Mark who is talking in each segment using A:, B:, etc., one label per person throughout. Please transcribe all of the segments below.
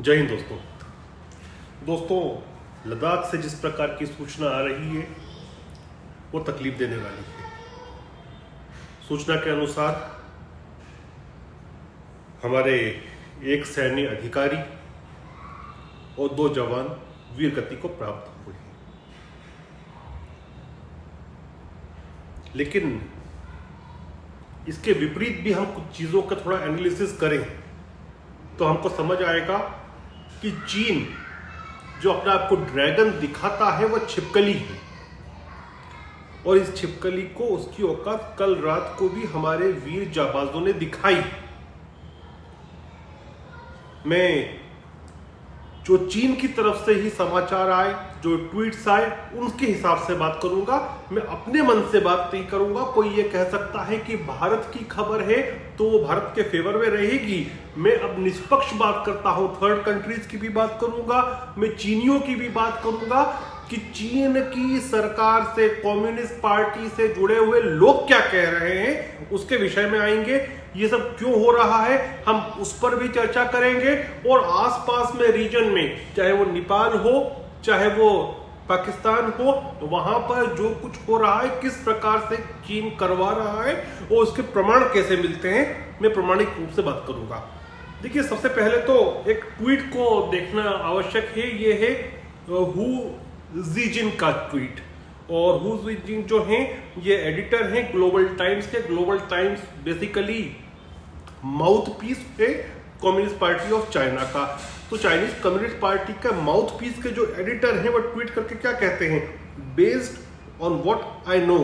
A: जय हिंद दोस्तों। लद्दाख से जिस प्रकार की सूचना आ रही है वो तकलीफ देने वाली है। सूचना के अनुसार हमारे एक सैन्य अधिकारी और 2 जवान वीर गति को प्राप्त हुए हैं। लेकिन इसके विपरीत भी हम कुछ चीज़ों का थोड़ा एनालिसिस करें तो हमको समझ आएगा कि चीन जो अपने आप को ड्रैगन दिखाता है वह छिपकली है, और इस छिपकली को उसकी औकात कल रात को भी हमारे वीर जाबाजों ने दिखाई। मैं जो चीन की तरफ से ही समाचार आए, जो ट्वीट्स आए, उनके हिसाब से बात करूंगा। मैं अपने मन से बात नहीं करूंगा। कोई ये कह सकता है कि भारत की खबर है तो वो भारत के फेवर में रहेगी। मैं अब निष्पक्ष बात करता हूं, थर्ड कंट्रीज की भी बात करूंगा, मैं चीनियों की भी बात करूंगा कि चीन की सरकार से, कम्युनिस्ट पार्टी से जुड़े हुए लोग क्या कह रहे हैं, उसके विषय में आएंगे। ये सब क्यों हो रहा है हम उस पर भी चर्चा करेंगे। और आसपास में रीजन में, चाहे वो नेपाल हो चाहे वो पाकिस्तान हो, वहां पर जो कुछ हो रहा है, किस प्रकार से चीन करवा रहा है और उसके प्रमाण कैसे मिलते हैं, मैं प्रमाणिक रूप से बात करूंगा। देखिए, सबसे पहले तो एक ट्वीट को देखना आवश्यक है। ये है हु जीजिन का ट्वीट। और हु जीजिन जो हैं ये एडिटर हैं ग्लोबल टाइम्स के। Global times basically mouth piece है कम्युनिस्ट पार्टी ऑफ चाइना का। तो चाइनीज कम्युनिस्ट पार्टी का माउथ पीस के जो एडिटर हैं वो ट्वीट करके क्या कहते हैं, based on what I know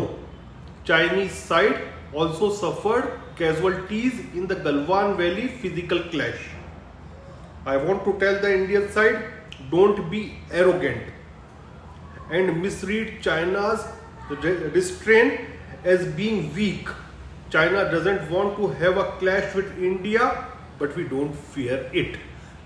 A: Chinese side also suffered casualties in the Galwan valley physical clash. I want to tell the Indian side, don't be arrogant and misread China's restraint as being weak. China doesn't want to have a clash with India, but we don't fear it.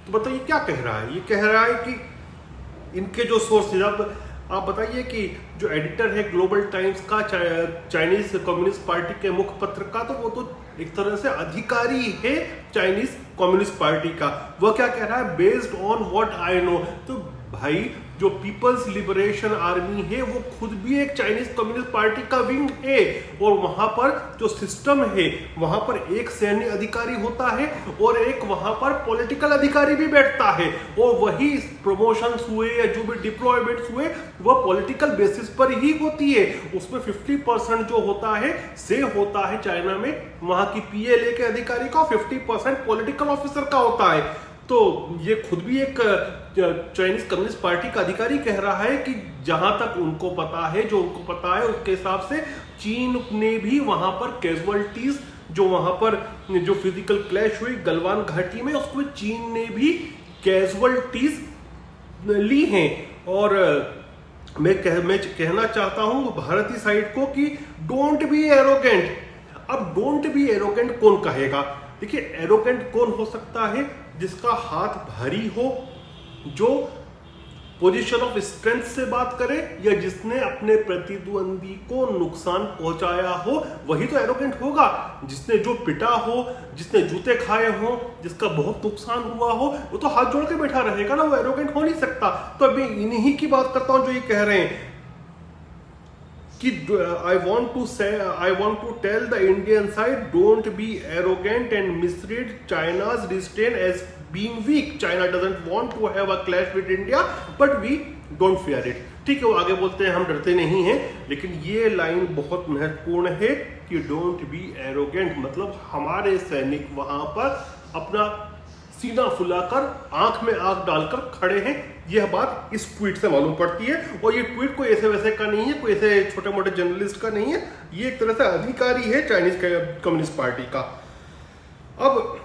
A: तो बताइए क्या कह रहा है? ये कह रहा है कि इनके जो सोर्सेज, अब आप बताइए कि जो एडिटर है ग्लोबल टाइम्स का, चाइनीज कम्युनिस्ट पार्टी के मुखपत्र का, तो वो तो एक तरह से अधिकारी है चाइनीज कम्युनिस्ट पार्टी का। वह क्या कह रहा है, based on what I no. तो भाई, जो पीपल्स लिबरेशन आर्मी है वो खुद भी एक चाइनीज कम्युनिस्ट पार्टी का विंग है, और वहां पर जो सिस्टम है वहां पर एक सैन्य अधिकारी होता है और एक वहां पर पॉलिटिकल अधिकारी भी बैठता है, और वही प्रमोशंस हुए या जो भी डिप्लॉयमेंट्स हुए वह पॉलिटिकल बेसिस पर ही होती है। उसमें 50% जो होता है से होता है चाइना में वहां की पीएलए के अधिकारी का, 50% पॉलिटिकल ऑफिसर का होता है। तो ये खुद भी एक चाइनीज कम्युनिस्ट पार्टी का अधिकारी कह रहा है कि जहां तक उनको पता है, जो उनको पता है उसके हिसाब से चीन ने भी वहां पर कैजुअलिटीज, जो वहां पर जो फिजिकल क्लैश हुई गलवान घाटी में, उसमें चीन ने भी कैजुअलिटीज ली हैं। और मैं कहना चाहता हूं भारतीय साइड को कि डोंट बी एरोगेंट। अब डोंट बी एरोगेंट कौन कहेगा? देखिए, एरोगेंट कौन हो सकता है? जिसका हाथ भारी हो, जो पोजीशन ऑफ स्ट्रेंथ से बात करे, या जिसने अपने प्रतिद्वंदी को नुकसान पहुंचाया हो, वही तो एरोगेंट होगा। जिसने जो पिटा हो, जिसने जूते खाए हो, जिसका बहुत नुकसान हुआ हो, वो तो हाथ जोड़ के बैठा रहेगा ना, वो एरोगेंट हो नहीं सकता। तो अभी इन्हीं की बात करता हूं जो ये कह रहे हैं कि I want to tell the Indian side, don't be arrogant and misread China's restraint as being weak. China doesn't want to have a clash with India, but we don't fear it. ठीक है, वो आगे बोलते हैं हम डरते नहीं हैं, लेकिन ये लाइन बहुत महत्वपूर्ण है कि डोंट बी एरोगेंट। मतलब हमारे सैनिक वहां पर अपना सीना फुलाकर, आंख में आंख डालकर खड़े हैं। यह बात इस ट्वीट से मालूम पड़ती है, और ये ट्वीट कोई ऐसे वैसे का नहीं है, कोई ऐसे छोटे मोटे जर्नलिस्ट का नहीं है, ये एक तरह से अधिकारी है चाइनीज कम्युनिस्ट पार्टी का। अब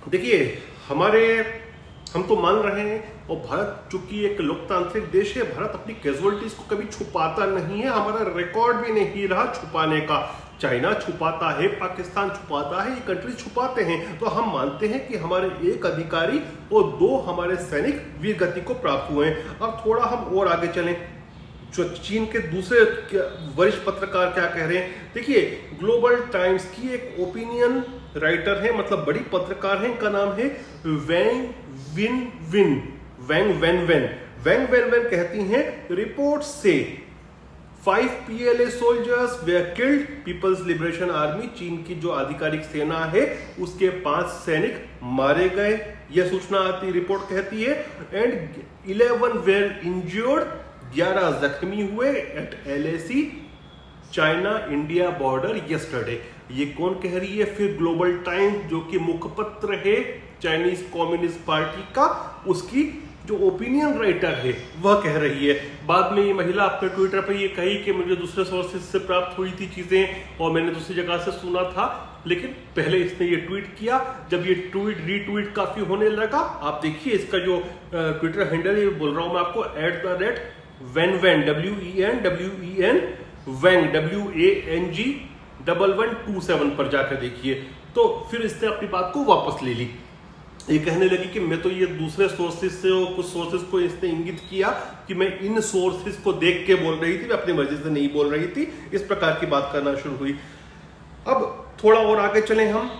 A: देखिए, हम तो मान रहे हैं, और भारत चूंकि एक लोकतांत्रिक देश है, भारत अपनी कैजुअलिटीज को कभी छुपाता नहीं है, हमारा रिकॉर्ड भी नहीं रहा छुपाने का। चाइना छुपाता है, पाकिस्तान छुपाता है, ये कंट्रीज छुपाते हैं। तो हम मानते हैं कि हमारे एक अधिकारी और 2 हमारे सैनिक वीर गति को प्राप्त हुए हैं। अब थोड़ा हम और आगे चलें, जो चीन के दूसरे वरिष्ठ पत्रकार क्या कह रहे हैं। देखिए, ग्लोबल टाइम्स की एक ओपिनियन राइटर है, मतलब बड़ी पत्रकार है, इनका नाम है Wang Win Win Wang Wen Wen Wang Wen Wen कहती हैं, रिपोर्ट से 5 PLA soldiers were killed, People's Liberation Army, चीन की जो आधिकारिक सेना है उसके 5 सैनिक मारे गए, यह सूचना आती रिपोर्ट कहती है। एंड 11 वेयर इंज्योर्ड, 11 जख्मी हुए at LAC China India border yesterday. ये कौन कह रही है? फिर ग्लोबल टाइम्स, जो कि मुखपत्र है चाइनीज कम्युनिस्ट पार्टी का, उसकी जो ओपिनियन राइटर है वह कह रही है। बाद में ये महिला अपने ट्विटर पर ये कही कि मुझे दूसरे सोर्सेज से प्राप्त हुई थी चीजें और मैंने दूसरी जगह से सुना था, लेकिन पहले इसने ये ट्वीट किया। जब ये ट्वीट रीट्वीट काफी होने लगा, आप देखिए इसका जो ट्विटर हैंडल है, बोल रहा हूं मैं आपको, @wenwen WEN वैंग WANG 1127 पर जाकर देखिए। तो फिर इसने अपनी बात को वापस ले ली। ये कहने लगी कि मैं तो ये दूसरे सोर्सेज से और कुछ सोर्सेज को इसने इंगित किया कि मैं इन सोर्सेज को देख के बोल रही थी, मैं अपनी मर्जी से नहीं बोल रही थी। इस प्रकार की बात करना शुरू हुई। अब थोड़ा और आगे चलें हम,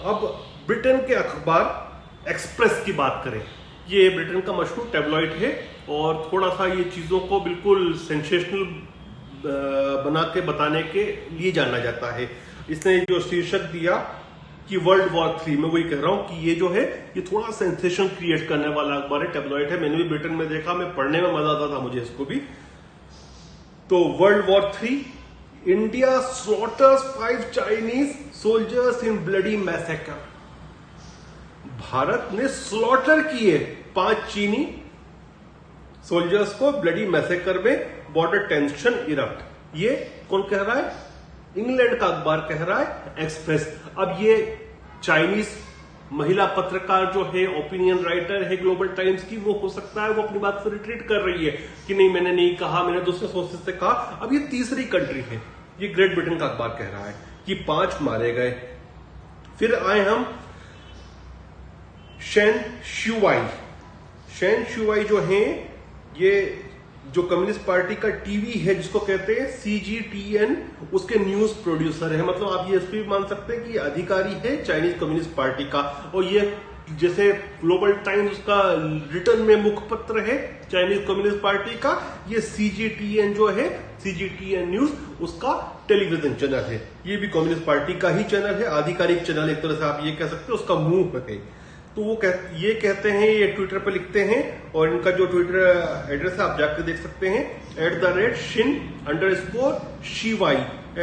A: अब ब्रिटेन के अखबार एक्सप्रेस की बात करें। ये ब्रिटेन का मशहूर टैब्लॉइड है और थोड़ा सा ये चीज़ों को बिल्कुल सेंसेशनल बना के बताने के लिए जाना जाता है। इसने जो शीर्षक दिया कि वर्ल्ड वॉर 3, मैं वही कह रहा हूं कि ये जो है ये थोड़ा सेंसेशन क्रिएट करने वाला अखबार है, टैब्लॉइड है। मैंने भी ब्रिटेन में देखा, मैं पढ़ने में मजा आता था मुझे इसको भी। तो world war 3, India slaughters 5 Chinese soldiers in bloody massacre. Bharat ने स्लॉटर किए 5 चीनी सोल्जर्स को ब्लडी मैसेकर में, बॉर्डर टेंशन इरप्ट। ये कौन कह रहा है? इंग्लैंड का अखबार कह रहा है, एक्सप्रेस। अब ये चाइनीज महिला पत्रकार जो है, ओपिनियन राइटर है ग्लोबल टाइम्स की, वो हो सकता है वो अपनी बात से रिट्रीट कर रही है कि नहीं मैंने नहीं कहा, मैंने दूसरे सोर्सेज से कहा। अब ये तीसरी कंट्री है, ये ग्रेट ब्रिटेन का अखबार कह रहा है कि 5 मारे गए। फिर आए हम शेन शुआई जो है, ये जो कम्युनिस्ट पार्टी का टीवी है जिसको कहते हैं CGTN, उसके न्यूज प्रोड्यूसर है। मतलब आप ये भी मान सकते हैं कि अधिकारी है चाइनीज कम्युनिस्ट पार्टी का। और ये जैसे ग्लोबल टाइम्स उसका रिटर्न में मुखपत्र है चाइनीज कम्युनिस्ट पार्टी का, ये CGTN जो है, CGTN न्यूज, उसका टेलीविजन चैनल है। ये भी कम्युनिस्ट पार्टी का ही चैनल है, आधिकारिक चैनल एक तरह से आप ये कह सकते हैं, उसका मुंह है। तो वो ये कहते हैं, ये ट्विटर पे लिखते हैं और इनका जो ट्विटर एड्रेस है आप जाकर देख सकते हैं, @shin_shiwei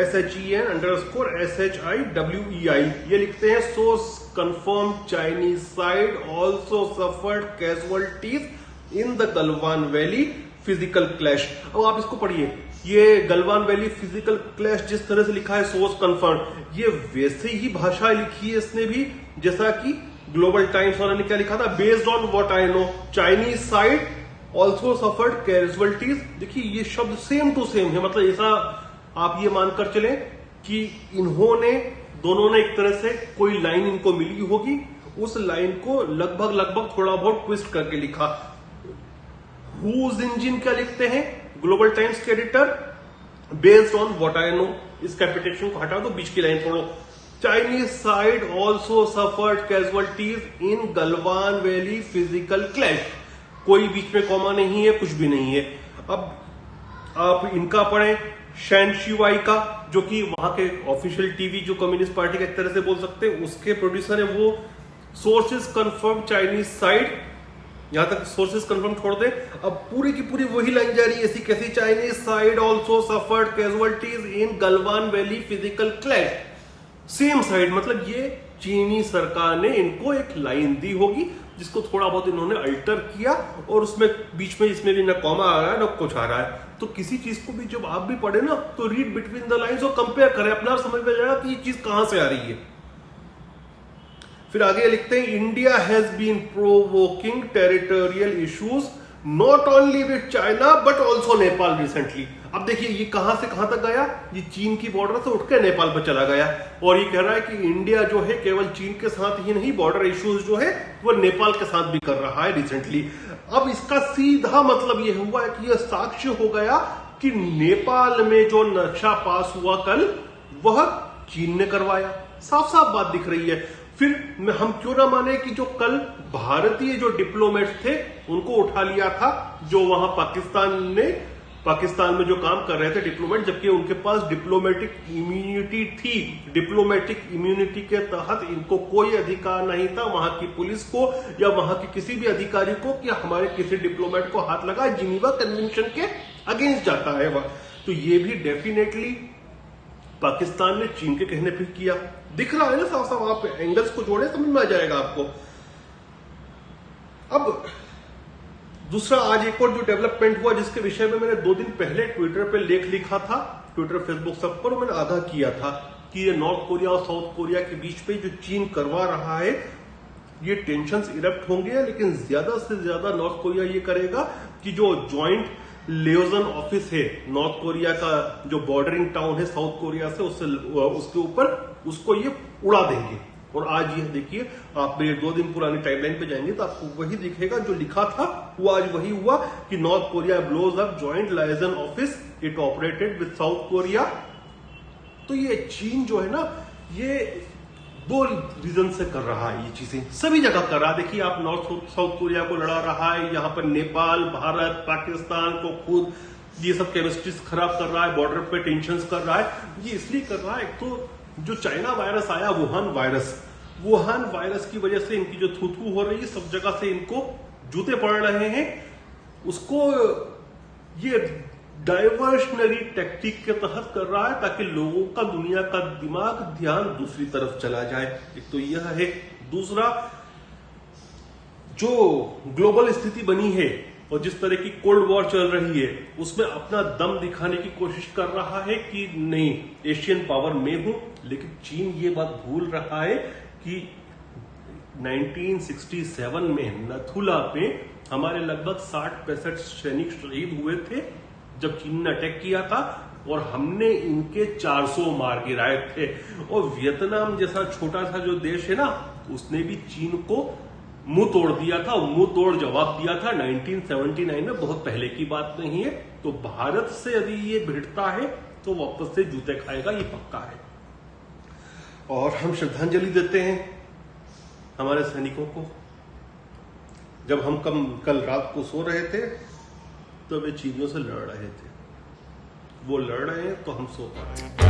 A: SHEN_SHIWEI। ये लिखते हैं, source confirm Chinese side also suffered casualties in the Galwan valley physical clash. अब आप इसको पढ़िए, ये गलवान वैली फिजिकल क्लैश जिस तरह से लिखा है सोर्स कंफर्म, ये वैसे ही भाषा लिखी है इसने भी जैसा कि ग्लोबल टाइम्स वाले ने क्या लिखा था, based on what I know Chinese side also suffered casualties. देखिए ये शब्द सेम टू सेम है, मतलब ऐसा आप ये मानकर चले कि इन्होंने दोनों ने एक तरह से कोई लाइन इनको मिली होगी, उस लाइन को लगभग थोड़ा बहुत ट्विस्ट करके लिखा। हुज इंजन क्या लिखते हैं ग्लोबल टाइम्स के editor, based on what I know, इस कैपिटेशन को हटा दो, बीच की लाइन पढ़ो, Chinese side also suffered casualties in Galwan valley physical clash. कोई बीच में कॉमा नहीं है, कुछ भी नहीं है। अब आप इनका पढ़ें, शेन शिवाई का, जो कि वहां के ऑफिशियल टीवी जो कम्युनिस्ट पार्टी का एक तरह से बोल सकते हैं उसके प्रोड्यूसर है वो। सोर्सेज कंफर्म चाइनीज साइड, यहां तक सोर्सेज कंफर्म छोड़ दे। अब पूरी की पूरी वही लाइन जा रही है ऐसी कैसी, Chinese side also suffered casualties in Galwan valley physical clash, same side. मतलब ये चीनी सरकार ने इनको एक लाइन दी होगी जिसको थोड़ा बहुत इन्होंने अल्टर किया और उसमें बीच में इसमें भी ना कॉमा आ रहा है ना कुछ आ रहा है। तो किसी चीज को भी जब आप भी पढ़े ना तो रीड बिटवीन द लाइंस और कंपेयर करें, अपना आप समझ में जाएगा कि ये चीज कहां से आ रही है। फिर आगे लिखते हैं, India has been provoking territorial issues not only with China but also Nepal recently. अब देखिए ये कहां से कहां तक गया, ये चीन की बॉर्डर से उठकर नेपाल पर चला गया और ये कह रहा है कि इंडिया जो है केवल चीन के साथ ही नहीं, बॉर्डर इश्यूज जो है वो नेपाल के साथ भी कर रहा है रिसेंटली। अब इसका सीधा मतलब ये हुआ है कि यह साक्ष्य हो गया कि नेपाल में जो नक्शा पास हुआ कल वह चीन ने करवाया। साफ साफ बात दिख रही है। फिर हम क्यों ना माने कि जो कल भारतीय जो डिप्लोमेट्स थे उनको उठा लिया था, जो वहां पाकिस्तान में जो काम कर रहे थे डिप्लोमेट, जबकि उनके पास डिप्लोमेटिक इम्यूनिटी थी। डिप्लोमेटिक इम्यूनिटी के तहत इनको कोई अधिकार नहीं था वहां की पुलिस को या वहां के किसी भी अधिकारी को कि हमारे किसी डिप्लोमेट को हाथ लगा, जिनीवा कन्वेंशन के अगेंस्ट जाता है वह। तो ये भी डेफिनेटली पाकिस्तान ने चीन के कहने पे किया। दिख रहा है ना साफ साफ, आप एंगल्स को जोड़े समझ में आ जाएगा आपको। अब दूसरा, आज एक और जो डेवलपमेंट हुआ जिसके विषय में मैंने 2 दिन पहले ट्विटर पे लेख लिखा था, ट्विटर फेसबुक सब पर मैंने आगाह किया था कि ये नॉर्थ कोरिया और साउथ कोरिया के बीच पे जो चीन करवा रहा है ये टेंशंस इरप्ट होंगे, लेकिन ज्यादा से ज्यादा नॉर्थ कोरिया ये करेगा कि जो ज्वाइंट लियोजन ऑफिस है नॉर्थ कोरिया का, जो बॉर्डरिंग टाउन है साउथ कोरिया से, उसके ऊपर उसको ये उड़ा देंगे। और आज यह देखिए, आप मेरे 2 दिन पुरानी टाइमलाइन पे जाएंगे तो आपको वही दिखेगा जो लिखा था वो आज वही हुआ कि North Korea blows up joint liaison office, it operated with South Korea. तो ये चीन जो है ना, ये 2 रीजन से कर रहा है, ये चीजें सभी जगह कर रहा है। देखिए आप नॉर्थ साउथ कोरिया को लड़ा रहा है, यहां पर नेपाल, भारत, पाकिस्तान को खुद ये सब केमिस्ट्रीज खराब कर रहा है, बॉर्डर पे टेंशन कर रहा है। ये इसलिए कर रहा है, एक तो जो चाइना वायरस आया, वुहान वायरस की वजह से इनकी जो थू हो रही है, सब जगह से इनको जूते पड़ रहे हैं, उसको ये डाइवर्शनरी टेक्निक के तहत कर रहा है ताकि लोगों का, दुनिया का दिमाग, ध्यान दूसरी तरफ चला जाए। एक तो यह है। दूसरा, जो ग्लोबल स्थिति बनी है और जिस तरह की कोल्ड वॉर चल रही है, उसमें अपना दम दिखाने की कोशिश कर रहा है कि नहीं, एशियन पावर में हूं। लेकिन चीन ये बात भूल रहा है कि 1967 में नथुला पे हमारे लगभग 60-65 सैनिक शहीद हुए थे जब चीन ने अटैक किया था, और हमने इनके 400 मार गिराए थे। और वियतनाम जैसा छोटा सा जो देश है ना, उसने भी चीन को मुंह तोड़ दिया था, मुंह तोड़ जवाब दिया था 1979 में, बहुत पहले की बात नहीं है। तो भारत से यदि ये भिड़ता है तो वापस से जूते खाएगा, ये पक्का है। और हम श्रद्धांजलि देते हैं हमारे सैनिकों को। जब हम कल रात को सो रहे थे तो वे चीनियों से लड़ रहे थे, वो लड़ रहे हैं तो हम सो पा रहे हैं।